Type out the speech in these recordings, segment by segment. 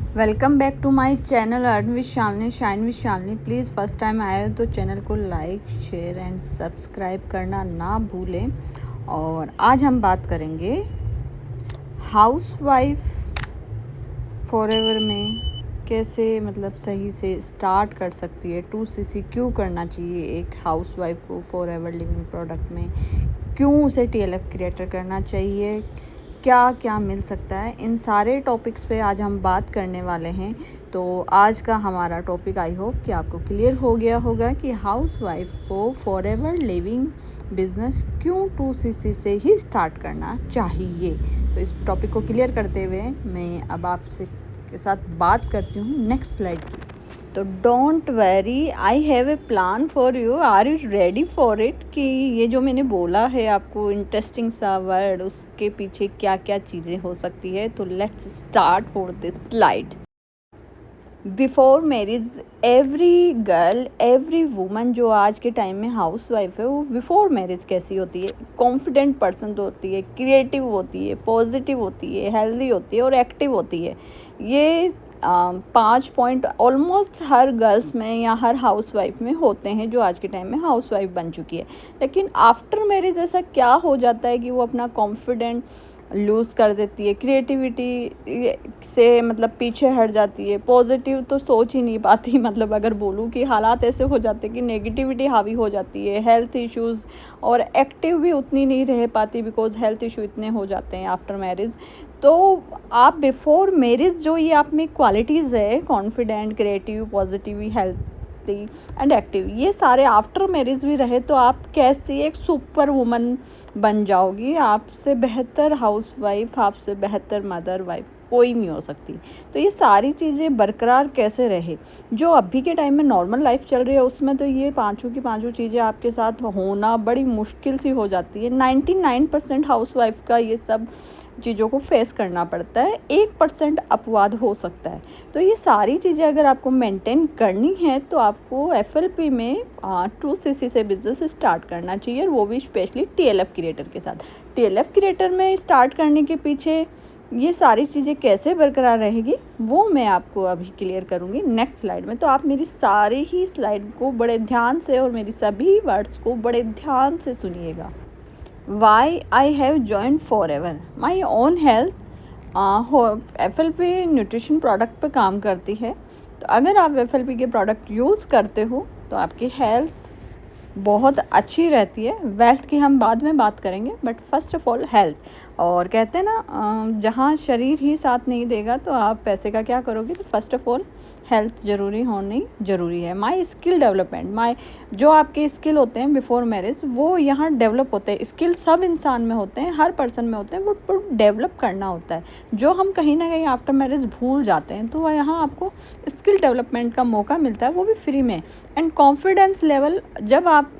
Welcome back to my channel earn with Shalini shine with Shalini. Please first time आए हो तो channel को like share and subscribe करना ना भूलें। और आज हम बात करेंगे हाउसवाइफ फॉरएवर में कैसे मतलब सही से स्टार्ट कर सकती है। 2cc क्यों करना चाहिए एक हाउसवाइफ को फॉरएवर लिविंग प्रोडक्ट में, क्यों उसे TLF क्रिएटर करना चाहिए, क्या क्या मिल सकता है, इन सारे टॉपिक्स पे आज हम बात करने वाले हैं। तो आज का हमारा टॉपिक आई होप कि आपको क्लियर हो गया होगा कि हाउसवाइफ को फॉरएवर लिविंग बिजनेस क्यों 2cc से ही स्टार्ट करना चाहिए। तो इस टॉपिक को क्लियर करते हुए मैं अब आपसे के साथ बात करती हूँ नेक्स्ट स्लाइड की। तो don't worry, I have a plan for you, are you ready for it. कि ये जो मैंने बोला है आपको इंटरेस्टिंग सा वर्ड, उसके पीछे क्या क्या चीज़ें हो सकती है। तो let's start for this slide. Before marriage every girl every woman जो आज के टाइम में हाउस वाइफ है वो बिफोर मैरिज कैसी होती है, कॉन्फिडेंट पर्सन होती है, क्रिएटिव होती है, पॉजिटिव होती है, हेल्दी होती है और एक्टिव होती है। ये 5 पॉइंट ऑलमोस्ट हर गर्ल्स में या हर हाउस वाइफ में होते हैं जो आज के टाइम में हाउस वाइफ बन चुकी है। लेकिन आफ्टर मैरिज ऐसा क्या हो जाता है कि वो अपना कॉन्फिडेंट लूज़ कर देती है, क्रिएटिविटी से मतलब पीछे हट जाती है, पॉजिटिव तो सोच ही नहीं पाती। मतलब अगर बोलूँ कि हालात ऐसे हो जाते हैं कि नेगेटिविटी हावी हो जाती है, हेल्थ इश्यूज़, और एक्टिव भी उतनी नहीं रह पाती बिकॉज हेल्थ इशू इतने हो जाते हैं आफ्टर मैरिज। तो आप बिफोर मैरिज जो ये आप में क्वालिटीज़ है, confident, creative, positive, healthy and active, ये सारे आफ्टर मैरिज भी रहे तो आप कैसी एक सुपर वुमन बन जाओगी। आपसे बेहतर हाउसवाइफ, आपसे बेहतर मदर वाइफ कोई नहीं हो सकती। तो ये सारी चीज़ें बरकरार कैसे रहे, जो अभी के टाइम में नॉर्मल लाइफ चल रही है उसमें तो ये पांचों की पांचों चीज़ें आपके साथ होना बड़ी मुश्किल सी हो जाती है। 99% हाउसवाइफ का ये सब चीज़ों को फेस करना पड़ता है, 1% अपवाद हो सकता है। तो ये सारी चीज़ें अगर आपको मेंटेन करनी है तो आपको FLP में 2cc से बिजनेस स्टार्ट करना चाहिए, और वो भी स्पेशली TLF क्रिएटर के साथ। TLF क्रिएटर में स्टार्ट करने के पीछे ये सारी चीज़ें कैसे बरकरार रहेगी वो मैं आपको अभी क्लियर करूँगी नेक्स्ट स्लाइड में। तो आप मेरी सारी ही स्लाइड को बड़े ध्यान से और मेरी सभी वर्ड्स को बड़े ध्यान से सुनिएगा। Why I have join Forever, my own health FLP nutrition product पे काम करती है। तो अगर आप FLP के प्रोडक्ट यूज़ करते हो तो आपकी हेल्थ बहुत अच्छी रहती है। वेल्थ की हम बाद में बात करेंगे, but first of all health. और कहते हैं ना जहाँ शरीर ही साथ नहीं देगा तो आप पैसे का क्या करोगे। तो फर्स्ट ऑफ ऑल हेल्थ ज़रूरी होनी ज़रूरी है। माई स्किल डेवलपमेंट, माई जो आपके स्किल होते हैं बिफोर मैरिज वो यहाँ डेवलप होते हैं। स्किल सब इंसान में होते हैं, हर पर्सन में होते हैं, वो डेवलप करना होता है जो हम कहीं ना कहीं आफ्टर मैरिज भूल जाते हैं। तो यहाँ आपको स्किल डेवलपमेंट का मौका मिलता है, वो भी फ्री में। एंड कॉन्फिडेंस लेवल, जब आप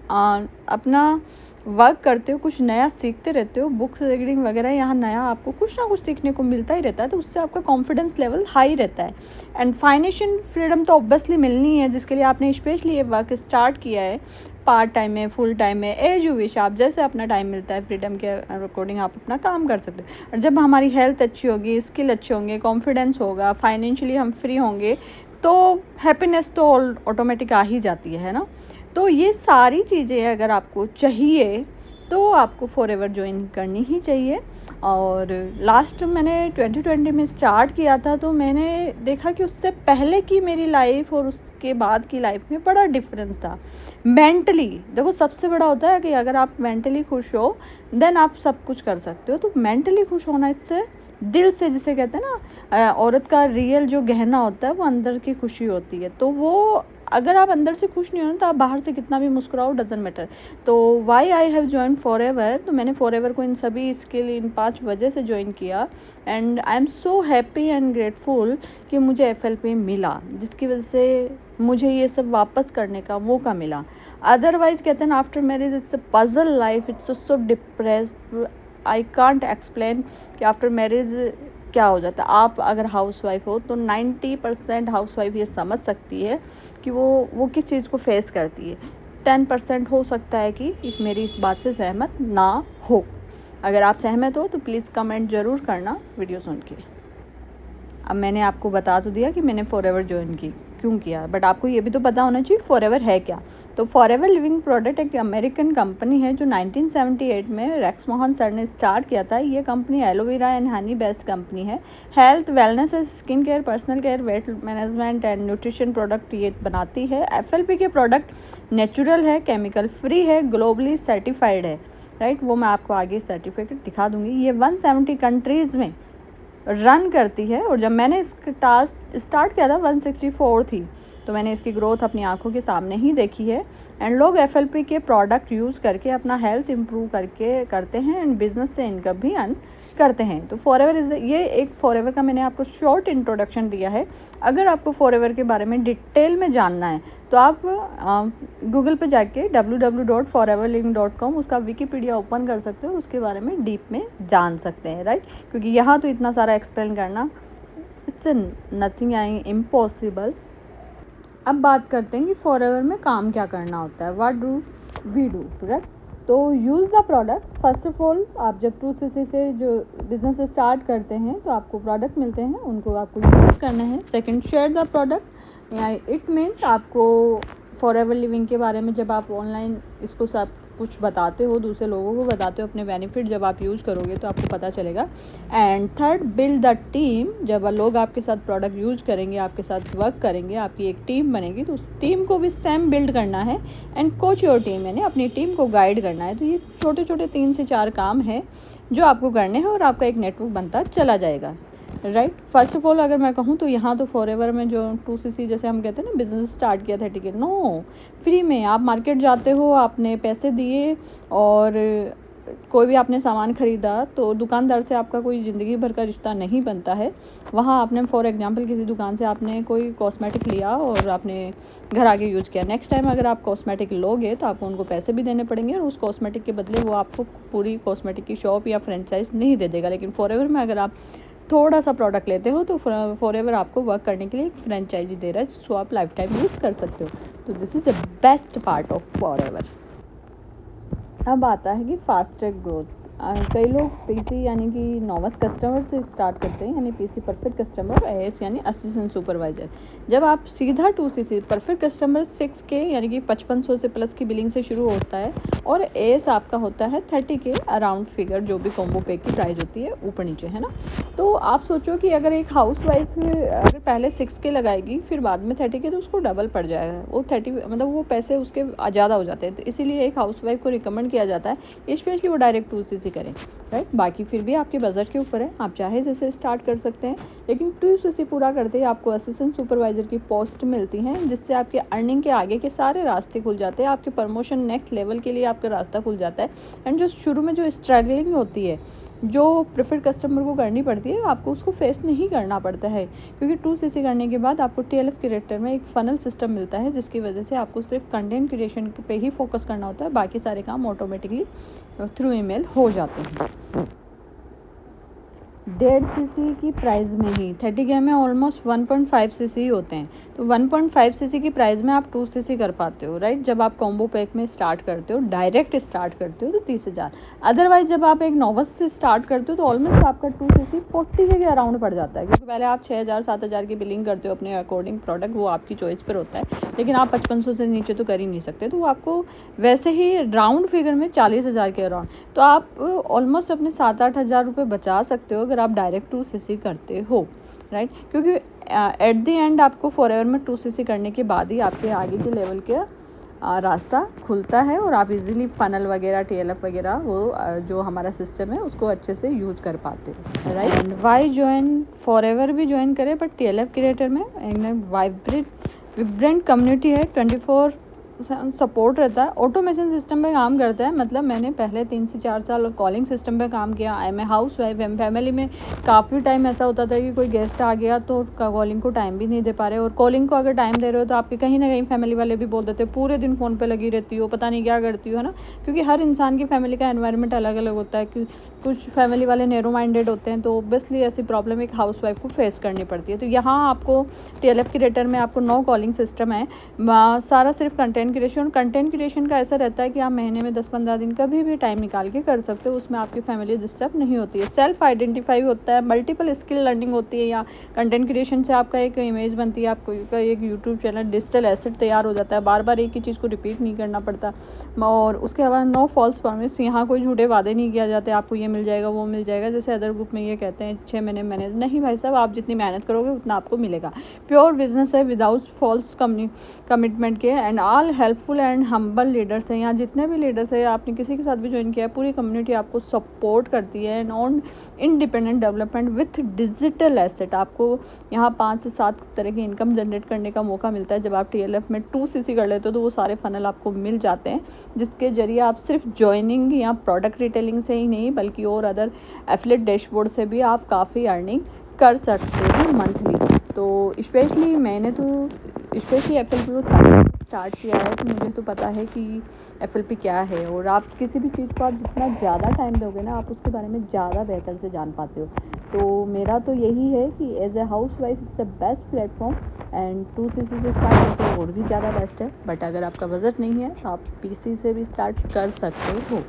अपना वर्क करते हो, कुछ नया सीखते रहते हो, बुक्स रीडिंग वगैरह, यहाँ नया आपको कुछ ना कुछ सीखने को मिलता ही रहता है, तो उससे आपका कॉन्फिडेंस लेवल हाई रहता है। एंड फाइनेंशियल फ्रीडम तो ऑब्वियसली मिलनी है, जिसके लिए आपने स्पेशली ये वर्क स्टार्ट किया है। पार्ट टाइम में, फुल टाइम में, एज यू विश, आप जैसे अपना टाइम मिलता है फ्रीडम के अकॉर्डिंग आप अपना काम कर सकते हो। और जब हमारी हेल्थ अच्छी होगी, स्किल अच्छे होंगे, कॉन्फिडेंस होगा, फाइनेंशियली हम फ्री होंगे, तो हैप्पीनेस तो ऑटोमेटिक आ ही जाती है ना। तो ये सारी चीज़ें अगर आपको चाहिए तो आपको फॉरएवर ज्वाइन करनी ही चाहिए। और लास्ट मैंने 2020 में स्टार्ट किया था, तो मैंने देखा कि उससे पहले की मेरी लाइफ और उसके बाद की लाइफ में बड़ा डिफरेंस था। मेंटली देखो, सबसे बड़ा होता है कि अगर आप मेंटली खुश हो देन आप सब कुछ कर सकते हो। तो मेंटली खुश होना, इससे दिल से, जिसे कहते हैं ना औरत का रियल जो गहना होता है वो अंदर की खुशी होती है। तो वो अगर आप अंदर से खुश नहीं हो तो आप बाहर से कितना भी मुस्कुराओ, डजेंट मैटर। तो why I have join Forever, तो मैंने फॉरएवर को इन सभी इसके लिए इन 5 वजह से ज्वाइन किया। And I am so happy and grateful कि मुझे FLP मिला, जिसकी वजह से मुझे ये सब वापस करने का मौका मिला। अदरवाइज कहते हैं ना after marriage it's a puzzle life, it's so depressed, I can't explain कि आफ्टर मैरिज क्या हो जाता है। आप अगर हाउस वाइफ हो तो 90% हाउस वाइफ ये समझ सकती है कि वो किस चीज़ को फेस करती है। 10% हो सकता है कि मेरी इस बात से सहमत ना हो। अगर आप सहमत हो तो प्लीज़ कमेंट ज़रूर करना वीडियो सुन के। अब मैंने आपको बता तो दिया कि मैंने फॉरएवर ज्वाइन की क्यों किया, बट आपको ये भी तो पता होना चाहिए फॉरएवर है क्या। तो फॉरएवर लिविंग प्रोडक्ट एक अमेरिकन कंपनी है जो 1978 में रेक्स मोहन सर ने स्टार्ट किया था। ये company aloe vera and honey based company है। Health, wellness, skin care, personal care, weight management and nutrition product ये बनाती है। एफएलपी के प्रोडक्ट नेचुरल है, केमिकल फ्री है, ग्लोबली सर्टिफाइड है, राइट। वो मैं आपको आगे सर्टिफिकेट दिखा दूँगी। ये 170 कंट्रीज़ में रन करती है और जब मैंने इसका टास्क स्टार्ट किया था 164 थी, तो मैंने इसकी ग्रोथ अपनी आंखों के सामने ही देखी है। एंड लोग एफएलपी के प्रोडक्ट यूज़ करके अपना हेल्थ इम्प्रूव करके करते हैं एंड बिजनेस से इनकम भी अर्न करते हैं। तो फॉरएवर ये एक फॉरएवर का मैंने आपको शॉर्ट इंट्रोडक्शन दिया है। अगर आपको फॉरएवर के बारे में डिटेल में जानना है तो आप गूगल पे जाके www.foreverliving.com उसका विकीपीडिया ओपन कर सकते हो, उसके बारे में डीप में जान सकते हैं, राइट। क्योंकि यहाँ तो इतना सारा एक्सप्लेन करना इट्स नथिंग इम्पॉसिबल। अब बात करते हैं कि फॉरएवर में काम क्या करना होता है, what do we do, right. तो use the product. First of all आप जब 2cc से जो बिजनेस स्टार्ट करते हैं तो आपको प्रोडक्ट मिलते हैं, उनको आपको यूज़ करना है। सेकंड, शेयर द प्रोडक्ट, या इट मीन्स आपको फॉरएवर लिविंग के बारे में जब आप ऑनलाइन इसको सब कुछ बताते हो, दूसरे लोगों को बताते हो, अपने बेनिफिट जब आप यूज़ करोगे तो आपको पता चलेगा। And third, build the team. जब लोग आपके साथ प्रोडक्ट यूज़ करेंगे, आपके साथ वर्क करेंगे, आपकी एक टीम बनेगी, तो उस टीम को भी सेम बिल्ड करना है। एंड कोच योर टीम, यानी अपनी टीम को गाइड करना है। तो ये छोटे छोटे 3 से 4 काम है जो आपको करने हैं और आपका एक नेटवर्क बनता चला जाएगा, राइट। फर्स्ट ऑफ ऑल अगर मैं कहूँ तो यहाँ तो फॉरएवर में जो 2cc जैसे हम कहते हैं ना बिज़नेस स्टार्ट किया था, ठीक है, नो, फ्री में आप मार्केट जाते हो, आपने पैसे दिए और कोई भी आपने सामान ख़रीदा तो दुकानदार से आपका कोई ज़िंदगी भर का रिश्ता नहीं बनता है। वहाँ आपने फॉर एग्जांपल किसी दुकान से आपने कोई कॉस्मेटिक लिया और आपने घर आके यूज़ किया, नेक्स्ट टाइम अगर आप कॉस्मेटिक लोगे तो आपको उनको पैसे भी देने पड़ेंगे और उस कॉस्मेटिक के बदले वो आपको पूरी कॉस्मेटिक की शॉप या फ्रेंचाइज नहीं दे देगा। लेकिन फॉरएवर में अगर आप थोड़ा सा प्रोडक्ट लेते हो तो फॉरएवर आपको वर्क करने के लिए एक फ्रेंचाइजी दे रहा है जिसको आप लाइफ टाइम यूज़ कर सकते हो। तो this is the best part of forever. अब आता है कि फास्ट ट्रैक ग्रोथ। कई लोग पीसी यानी कि नॉविस कस्टमर से स्टार्ट करते हैं, यानी पीसी परफेक्ट कस्टमर, एएस यानी असिस्टेंट सुपरवाइजर। जब आप सीधा 2cc परफेक्ट कस्टमर 6K यानी कि 5500 से प्लस की बिलिंग से शुरू होता है और एएस आपका होता है 30K अराउंड फिगर, जो भी कॉम्बो पैक की प्राइस होती है ऊपर नीचे, है ना। तो आप सोचो कि अगर एक हाउस वाइफ अगर पहले 6K लगाएगी फिर बाद में 30K, तो उसको डबल पड़ जाएगा। वो 30 मतलब वो पैसे उसके ज़्यादा हो जाते हैं। तो इसीलिए एक हाउस वाइफ को रिकमेंड किया जाता है स्पेशली वो डायरेक्ट 2cc करें, राइट। बाकी फिर भी आपके बजट के ऊपर है, आप चाहे जैसे स्टार्ट कर सकते हैं। लेकिन 2cc पूरा करते ही आपको असिस्टेंट सुपरवाइजर की पोस्ट मिलती हैं, जिससे आपके अर्निंग के आगे के सारे रास्ते खुल जाते हैं। आपके प्रमोशन नेक्स्ट लेवल के लिए आपका रास्ता खुल जाता है। एंड जो शुरू में जो स्ट्रगलिंग होती है, जो प्रेफर्ड कस्टमर को करनी पड़ती है, आपको उसको फेस नहीं करना पड़ता है, क्योंकि 2cc करने के बाद आपको TLF क्रिएटर में एक फनल सिस्टम मिलता है, जिसकी वजह से आपको सिर्फ कंटेंट क्रिएशन पे ही फोकस करना होता है। बाकी सारे काम ऑटोमेटिकली थ्रू ईमेल हो जाते हैं। 1.5cc की प्राइस में ही 30K में ऑलमोस्ट 1.5cc ही होते हैं। तो 1.5cc की प्राइस में आप 2cc कर पाते हो, राइट। जब आप कॉम्बो पैक में स्टार्ट करते हो, डायरेक्ट स्टार्ट करते हो तो 30,000। अदरवाइज जब आप एक नॉविस से स्टार्ट करते हो तो ऑलमोस्ट आपका 2cc 40K के अराउंड पड़ जाता है, क्योंकि पहले आप 6,000 7,000 की बिलिंग करते हो अपने अकॉर्डिंग प्रोडक्ट, वो आपकी चॉइस पर होता है। लेकिन आप 5500 से नीचे तो कर ही नहीं सकते, तो वो आपको वैसे ही राउंड फिगर में 40,000 के अराउंड, तो आप ऑलमोस्ट अपने 7-8 हज़ार रुपये बचा सकते हो अगर आप डायरेक्ट 2cc करते हो, राइट। क्योंकि एट द एंड आपको फॉरएवर में 2cc करने के बाद ही आपके आगे के लेवल के रास्ता खुलता है और आप इजीली फनल वगैरह TLF वगैरह वो जो हमारा सिस्टम है उसको अच्छे से यूज कर पाते हो, right. And why join Forever भी ज्वाइन करें, बट TLF क्रिएटर में एकदम वाइब्रेंट कम्युनिटी है, 24 सपोर्ट रहता है, ऑटोमेशन सिस्टम पे काम करता है। मतलब मैंने पहले 3 से 4 साल कॉलिंग सिस्टम पे काम किया। I am a housewife. Family में काफ़ी टाइम ऐसा होता था कि कोई गेस्ट आ गया तो कॉलिंग को टाइम भी नहीं दे पा रहे, और कॉलिंग को अगर टाइम दे रहे हो तो आपके कहीं ना कहीं फैमिली वाले भी बोल देते पूरे दिन फ़ोन पे लगी रहती हो, पता नहीं क्या करती हो, है ना। क्योंकि हर इंसान की फैमिली का एनवायरनमेंट अलग अलग होता है, कि कुछ फैमिली वाले नैरो माइंडेड होते हैं, तो ऑब्वियसली ऐसी प्रॉब्लम एक हाउस वाइफ को फेस करनी पड़ती है। तो यहाँ आपको TLF क्रिएटर में आपको 9 कॉलिंग सिस्टम है, सारा सिर्फ कंटेंट कंटेंट क्रिएशन का ऐसा रहता है कि आप महीने में 10-15 दिन कभी भी टाइम निकाल के कर सकते हो, उसमें आपकी फैमिली डिस्टर्ब नहीं होती है। सेल्फ आइडेंटिफाई होता है, मल्टीपल स्किल लर्निंग होती है, या कंटेंट क्रिएशन से आपका एक इमेज बनती है, आपका एक यूट्यूब चैनल डिजिटल एसेट तैयार हो जाता है, बार बार एक ही चीज़ को रिपीट नहीं करना पड़ता। और उसके अलावा नो फॉल्स प्रॉमिस, यहाँ कोई झूठे वादे नहीं किया जाते आपको ये मिल जाएगा वो मिल जाएगा, जैसे अदर ग्रुप में ये कहते हैं 6 महीने मैनेज नहीं भाई साहब, आप जितनी मेहनत करोगे उतना आपको मिलेगा। प्योर बिजनेस है विदाउट फॉल्स कमिटमेंट के, and all helpful and humble leaders हैं। यहाँ जितने भी लीडर्स हैं, आपने किसी के साथ भी ज्वाइन किया है, पूरी कम्युनिटी आपको सपोर्ट करती है। And on independent development with digital asset, आपको यहाँ 5 से 7 तरह की इनकम जनरेट करने का मौका मिलता है। जब आप TLF में 2cc कर लेते हो तो वो सारे फनल आपको मिल जाते हैं, जिसके जरिए आप सिर्फ ज्वाइनिंग या प्रोडक्ट रिटेलिंग से ही नहीं बल्कि और अदर एफिलिएट डैशबोर्ड से भी आप काफ़ी अर्निंग कर सकते हो मंथली। तो स्पेशली मैंने तो स्पेशली FLP को स्टार्ट किया है, तो मुझे तो पता है कि FLP क्या है, और आप किसी भी चीज़ को आप जितना ज़्यादा टाइम दोगे ना, आप उसके बारे में ज़्यादा बेहतर से जान पाते हो। तो मेरा तो यही है कि as a housewife it's the best platform, and 2cc से स्टार्ट करके और भी ज़्यादा बेस्ट है। बट अगर आपका बजट नहीं है तो आप PC से भी स्टार्ट कर सकते हो।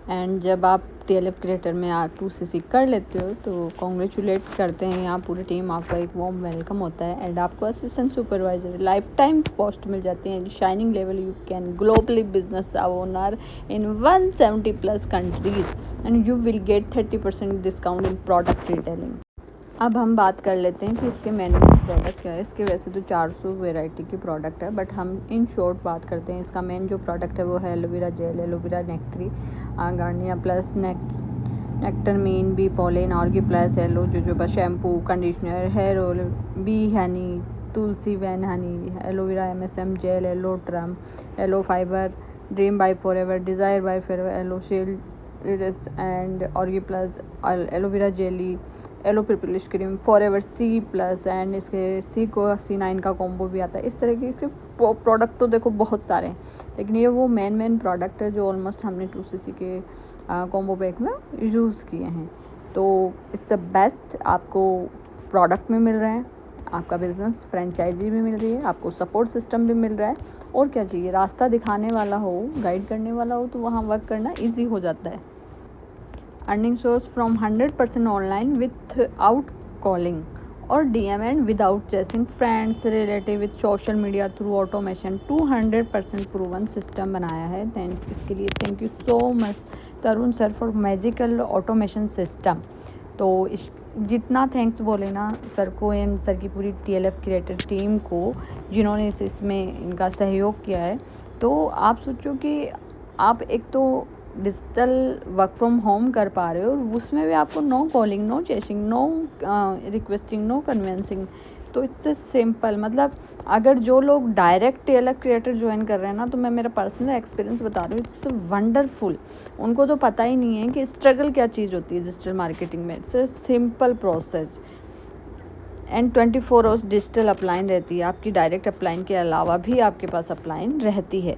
एंड जब आप TLF क्रिएटर में 2cc कर लेते हो तो कॉन्ग्रेचुलेट करते हैं यहाँ पूरी टीम, आपका एक वार्म वेलकम होता है, एंड आपको assistant supervisor lifetime post मिल जाती है, shining level, you can globally business owner in 170+ countries, and you will get 30% discount in product retailing. अब हम बात कर लेते हैं कि इसके मेन्यू प्रोडक्ट क्या है। इसके वैसे तो 400 वैरायटी की प्रोडक्ट है, बट हम इन शॉर्ट बात करते हैं। इसका मेन जो प्रोडक्ट है वो है aloe vera gel, aloe vera nectar, Garcinia plus नेक्टरमीन, bee pollen, Argi plus, aloe jojoba shampoo, conditioner, hair oil, bee honey, tulsi वैन honey, aloe vera MSM gel, aloe ट्रम, aloe fibre, dream by forever, desire by forever, aloe shield and Argi plus, aloe vera jelly, aloe propolis cream, forever C+, and इसके C9 का combo भी आता है। इस तरह के इसके प्रोडक्ट तो देखो बहुत सारे हैं, लेकिन ये वो मेन प्रोडक्ट है जो ऑलमोस्ट हमने 2cc के कॉम्बो पैक में यूज़ किए हैं। तो इट्स द बेस्ट, आपको प्रोडक्ट में मिल रहे हैं, आपका बिजनेस फ्रेंचाइजी भी मिल रही है, आपको सपोर्ट सिस्टम भी मिल रहा है, और क्या चाहिए। रास्ता दिखाने वाला हो, गाइड करने वाला हो, तो वहाँ वर्क करना ईजी हो जाता है। Earning source from 100% online without calling और DM, and without chasing friends relative with social media through automation. 200% proven system बनाया है। इसके लिए thank you so much Tarun sir for magical automation system. तो जितना थैंक्स बोले ना सर को एंड सर की पूरी TLF क्रिएटर टीम को, जिन्होंने इसमें इनका सहयोग किया है। तो आप सोचो कि आप एक तो डिजिटल वर्क फ्रॉम होम कर पा रहे हो, और उसमें भी आपको no calling, no chasing, no requesting, no convincing. तो इससे सिंपल, मतलब अगर जो लोग डायरेक्ट TLF क्रिएटर ज्वाइन कर रहे हैं ना, तो मैं मेरा पर्सनल एक्सपीरियंस बता रही हूँ, इट्स वंडरफुल। उनको तो पता ही नहीं है कि स्ट्रगल क्या चीज़ होती है डिजिटल मार्केटिंग में। It's a simple process, and 24 hours digital upline रहती है। आपकी डायरेक्ट अपलाइन के अलावा भी आपके पास अपलाइन रहती है।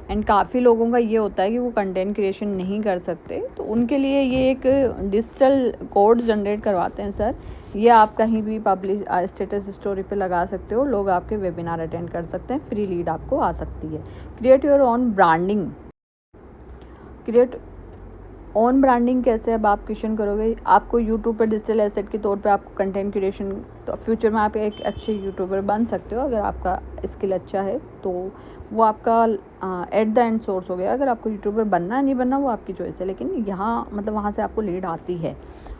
एंड काफ़ी लोगों का ये होता है कि वो कंटेंट क्रिएशन नहीं कर सकते, तो उनके लिए ये एक डिजिटल कोड जनरेट करवाते हैं सर। ये आप कहीं भी पब्लिश स्टेटस स्टोरी पे लगा सकते हो, लोग आपके वेबिनार अटेंड कर सकते हैं, फ्री लीड आपको आ सकती है। Create your own branding. Create own branding कैसे अब आप क्वेश्चन करोगे। आपको यूट्यूब पर डिजिटल एसेट के तौर पे आपको कंटेंट क्रिएशन, तो फ्यूचर में आप एक अच्छे यूट्यूबर बन सकते हो अगर आपका स्किल अच्छा है, तो वो आपका एट द एंड सोर्स हो गया। अगर आपको यूट्यूबर बनना नहीं बनना वो आपकी चॉइस है, लेकिन यहाँ मतलब वहाँ से आपको लीड आती है।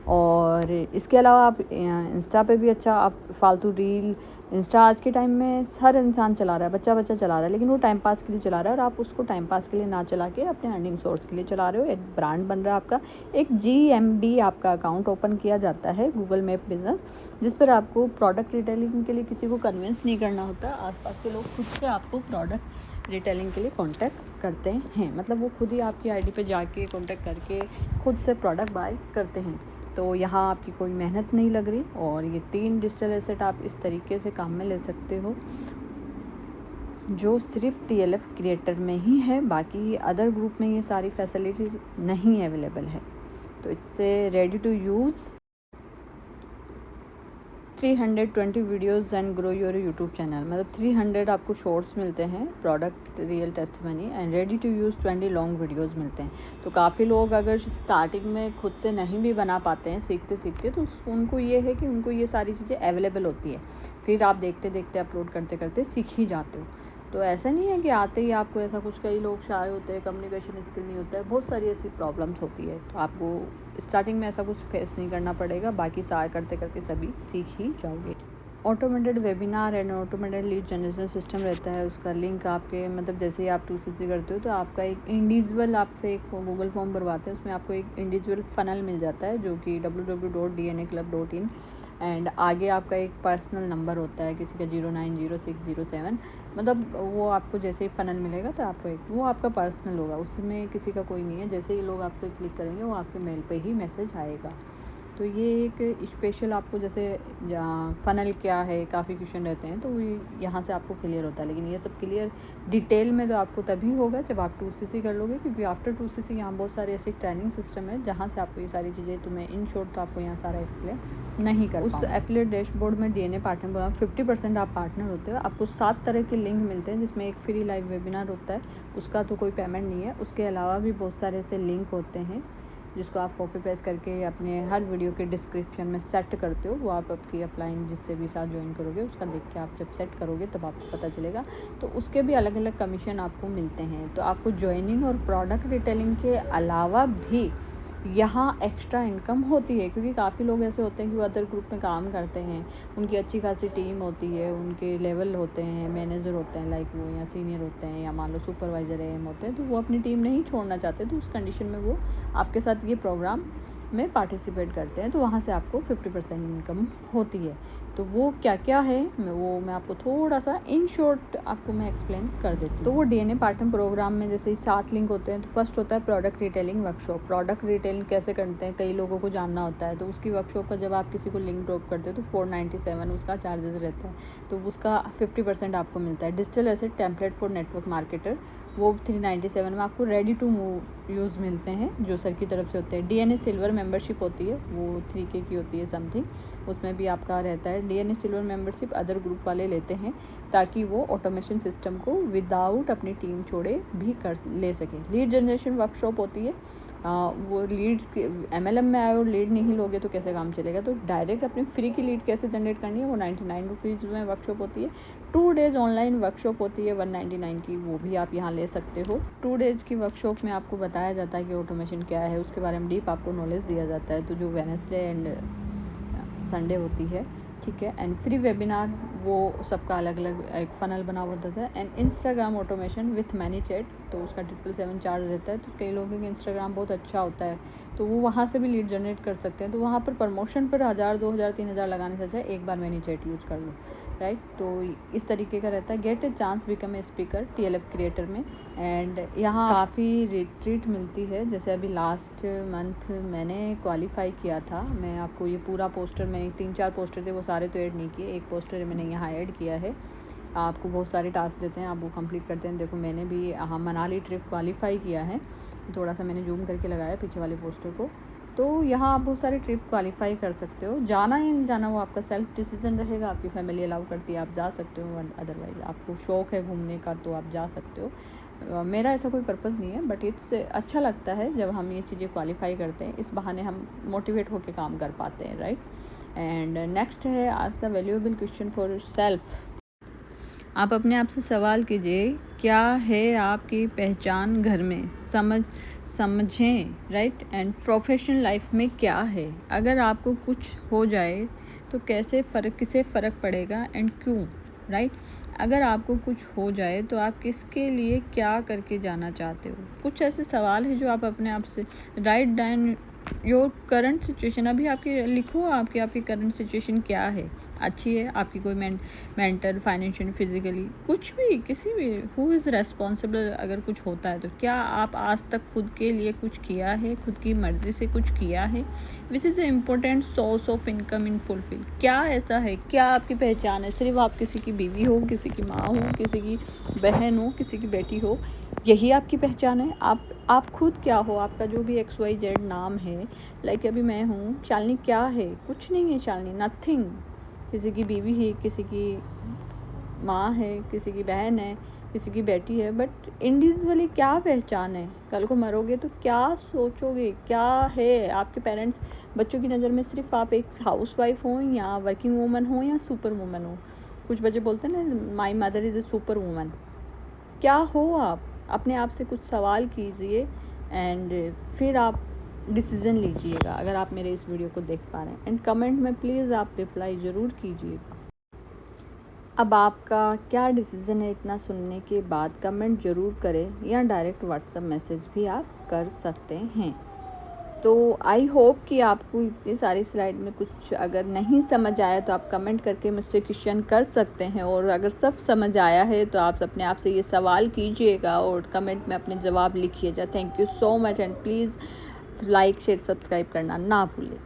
और इसके अलावा आप इंस्टा पे भी अच्छा, आप फालतू रील, इंस्टा आज के टाइम में हर इंसान चला रहा है, बच्चा चला रहा है, लेकिन वो टाइम पास के लिए चला रहा है, और आप उसको टाइम पास के लिए ना चला के अपने अर्निंग सोर्स के लिए चला रहे हो। एक ब्रांड बन रहा है आपका, एक GMB आपका अकाउंट ओपन किया जाता है गूगल मैप बिजनेस, जिस पर आपको प्रोडक्ट रिटेलिंग के लिए किसी को कन्विंस नहीं करना होता। आसपास के लोग खुद से आपको प्रोडक्ट रिटेलिंग के लिए कांटेक्ट करते हैं, मतलब वो खुद ही आपकी ID पे जाके कांटेक्ट करके खुद से प्रोडक्ट बाय करते हैं। तो यहाँ आपकी कोई मेहनत नहीं लग रही, और ये 3 डिजिटल एसेट आप इस तरीके से काम में ले सकते हो जो सिर्फ TLF क्रिएटर में ही है, बाकी अदर ग्रुप में ये सारी फैसिलिटीज नहीं अवेलेबल है। तो it's ready to use. 320 videos and grow your YouTube channel, मतलब 300 आपको शॉर्ट्स मिलते हैं, product real testimony and ready to use 20 long videos मिलते हैं। तो काफ़ी लोग अगर स्टार्टिंग में खुद से नहीं भी बना पाते हैं सीखते सीखते, तो उनको ये है कि उनको ये सारी चीज़ें अवेलेबल होती है, फिर आप देखते देखते अपलोड करते करते सीख ही जाते हो। तो ऐसा नहीं है कि आते ही आपको ऐसा कुछ, कई लोग शाय होते हैं, कम्युनिकेशन स्किल नहीं होता है, बहुत सारी ऐसी प्रॉब्लम्स होती है। तो आपको स्टार्टिंग में ऐसा कुछ फेस नहीं करना पड़ेगा, बाकी सारे करते करते सभी सीख ही जाओगे। Automated webinar and automated lead generation system रहता है, उसका लिंक आपके, मतलब जैसे ही आप 2CC करते हो तो आपका एक इंडिविजुअल, आपसे एक गूगल फॉर्म भरवाते हैं, उसमें आपको एक इंडिविजुअल फनल मिल जाता है जो कि www.dnaclub.in, एंड आगे आपका एक पर्सनल नंबर होता है किसी का 090607, मतलब वो आपको जैसे ही फ़नल मिलेगा तो आपको एक, वो आपका पर्सनल होगा, उसमें किसी का कोई नहीं है। जैसे ही लोग आप पे क्लिक करेंगे वो आपके मेल पे ही मैसेज आएगा। तो ये एक स्पेशल आपको, जैसे फ़नल क्या है, काफ़ी क्वेश्चन रहते हैं, तो यहाँ से आपको क्लियर होता है। लेकिन ये सब क्लियर डिटेल में तो आपको तभी होगा जब आप 2CC कर लोगे, क्योंकि आफ्टर 2CC यहाँ बहुत सारे ऐसे ट्रेनिंग सिस्टम है जहाँ से आपको ये सारी चीज़ें, तुम्हें इन शॉर्ट तो आपको यहाँ सारा एक्सप्लेन नहीं कर उस एफिलिएट डैशबोर्ड में DNA पार्टनर बोला 50% आप पार्टनर होते हो, आपको 7 तरह के लिंक मिलते हैं, जिसमें एक फ्री लाइव वेबिनार होता है, उसका तो कोई पेमेंट नहीं है। उसके अलावा भी बहुत सारे ऐसे लिंक होते हैं जिसको आप कॉपी पेस्ट करके अपने हर वीडियो के डिस्क्रिप्शन में सेट करते हो। वो आप आपकी अपलाइन जिससे भी साथ ज्वाइन करोगे उसका देख के आप जब सेट करोगे तब आपको पता चलेगा। तो उसके भी अलग अलग कमीशन आपको मिलते हैं। तो आपको ज्वाइनिंग और प्रोडक्ट रिटेलिंग के अलावा भी यहाँ एक्स्ट्रा इनकम होती है, क्योंकि काफ़ी लोग ऐसे होते हैं कि वो अदर ग्रुप में काम करते हैं, उनकी अच्छी खासी टीम होती है, उनके लेवल होते हैं, मैनेजर होते हैं लाइक वो, या सीनियर होते हैं, या मान लो सुपरवाइज़र एम होते हैं, तो वो अपनी टीम नहीं छोड़ना चाहते। तो उस कंडीशन में वो आपके साथ ये प्रोग्राम में पार्टिसिपेट करते हैं, तो वहाँ से आपको 50% इनकम होती है। तो वो क्या क्या है मैं आपको थोड़ा सा इन शॉर्ट आपको मैं एक्सप्लेन कर देती हूँ। तो वो DNA पार्टनर प्रोग्राम में जैसे ही 7 लिंक होते हैं। तो फर्स्ट होता है product retailing workshop. Product retailing कैसे करते हैं कई लोगों को जानना होता है, तो उसकी वर्कशॉप का जब आप किसी को लिंक ड्रॉप करते हो तो 497 उसका चार्जेस रहता है, तो उसका 50% आपको मिलता है। Digital asset template for network marketer, वो 397 में आपको रेडी टू मूव यूज़ मिलते हैं जो सर की तरफ से होते हैं। DNA सिल्वर मेंबरशिप होती है, वो 3K की होती है समथिंग, उसमें भी आपका रहता है। DNA silver membership other group वाले लेते हैं ताकि वो ऑटोमेशन सिस्टम को विदाउट अपनी टीम छोड़े भी कर ले सकें। लीड जनरेशन वर्कशॉप होती है, वो लीड्स MLM में आए और लीड नहीं लोगे तो कैसे काम चलेगा। तो डायरेक्ट अपनी फ्री की लीड कैसे जनरेट करनी है, वो 99 रुपीज़ में वर्कशॉप होती है। 2 डेज़ ऑनलाइन वर्कशॉप होती है 199 की, वो भी आप यहाँ ले सकते हो। 2 डेज़ की वर्कशॉप में आपको बताया जाता है कि ऑटोमेशन क्या है, उसके बारे में डीप आपको नॉलेज दिया जाता है। तो जो वेडनेसडे एंड संडे होती है, ठीक है। एंड फ्री वेबिनार वो सबका अलग अलग एक फ़नल बना हुआ होता है। And Instagram automation with many chat, तो उसका 777 चार्ज रहता है। तो कई लोगों के इंस्टाग्राम बहुत अच्छा होता है तो वो वहाँ से भी लीड जनरेट कर सकते हैं। तो वहाँ पर प्रमोशन पर 1000 2000 3000 लगाने से अच्छा एक बार मैनी चैट यूज़ कर लो, राइट। तो इस तरीके का रहता है। Gate a chance become a speaker TLF creator में। एंड यहाँ काफ़ी रिट्रीट मिलती है, जैसे अभी लास्ट मंथ मैंने क्वालिफाई किया था। मैं आपको ये पूरा पोस्टर, मैंने 3-4 पोस्टर थे वो सारे तो ऐड नहीं किए, एक पोस्टर मैंने यहाँ ऐड किया है। आपको बहुत सारे टास्क देते हैं, आप वो कंप्लीट करते हैं। देखो मैंने भी मनाली ट्रिप क्वालिफाई किया है, थोड़ा सा मैंने जूम करके लगाया पीछे वाले पोस्टर को। तो यहाँ आप बहुत सारे ट्रिप क्वालिफाई कर सकते हो। जाना या नहीं जाना वो आपका सेल्फ डिसीजन रहेगा, आपकी फैमिली अलाउ करती है आप जा सकते हो, अदरवाइज़ आपको शौक़ है घूमने का तो आप जा सकते हो। मेरा ऐसा कोई पर्पज़ नहीं है, बट इट्स अच्छा लगता है जब हम ये चीज़ें क्वालिफाई करते हैं, इस बहाने हम मोटिवेट होकर काम कर पाते हैं, राइट। एंड नेक्स्ट है आज the valuable question for self. आप अपने आप से सवाल कीजिए, क्या है आपकी पहचान घर में, समझें, राइट। एंड प्रोफेशनल लाइफ में क्या है, अगर आपको कुछ हो जाए तो किसे फ़र्क पड़ेगा एंड क्यों, राइट। अगर आपको कुछ हो जाए तो आप किसके लिए क्या करके जाना चाहते हो। कुछ ऐसे सवाल हैं जो आप अपने आप से write down your current situation. अभी आपकी लिखो, आपकी करंट सिचुएशन क्या है, अच्छी है, आपकी कोई मेंटल, फाइनेंशियल, फिजिकली, कुछ भी, किसी भी, हु इज़ रेस्पॉन्सिबल। अगर कुछ होता है तो क्या आप आज तक खुद के लिए कुछ किया है, खुद की मर्ज़ी से कुछ किया है। Which is a important source of income in fulfil. क्या ऐसा है, क्या आपकी पहचान है। सिर्फ आप किसी की बीवी हो, किसी की माँ हो, किसी की बहन हो, किसी की बेटी हो, यही आपकी पहचान है। आप खुद क्या हो, आपका जो भी XYZ नाम है। लाइक अभी मैं हूँ शालिनी, क्या है, कुछ नहीं है शालिनी, नथिंग, किसी की बीवी है, किसी की माँ है, किसी की बहन है, किसी की बेटी है, बट इंडिविजुअली क्या पहचान है? कल को मरोगे तो क्या सोचोगे? क्या है आपके पेरेंट्स, बच्चों की नज़र में सिर्फ आप एक हाउसवाइफ हो या वर्किंग वूमन हो या सुपर वूमन हो? कुछ बच्चे बोलते हैं ना, my mother is a super woman. क्या हो आप? अपने आप से कुछ सवाल कीजिए एंड फिर आप डिसीज़न लीजिएगा, अगर आप मेरे इस वीडियो को देख पा रहे हैं। एंड कमेंट में प्लीज़ आप रिप्लाई ज़रूर कीजिएगा। अब आपका क्या डिसीज़न है इतना सुनने के बाद, कमेंट ज़रूर करें या डायरेक्ट व्हाट्सएप मैसेज भी आप कर सकते हैं। तो आई होप कि आपको इतनी सारी स्लाइड में कुछ अगर नहीं समझ आया तो आप कमेंट करके मुझसे क्वेश्चन कर सकते हैं, और अगर सब समझ आया है तो आप अपने आप से ये सवाल कीजिएगा और कमेंट में अपने जवाब लिखिएगा। Thank you so much and please like share subscribe करना ना भूलें।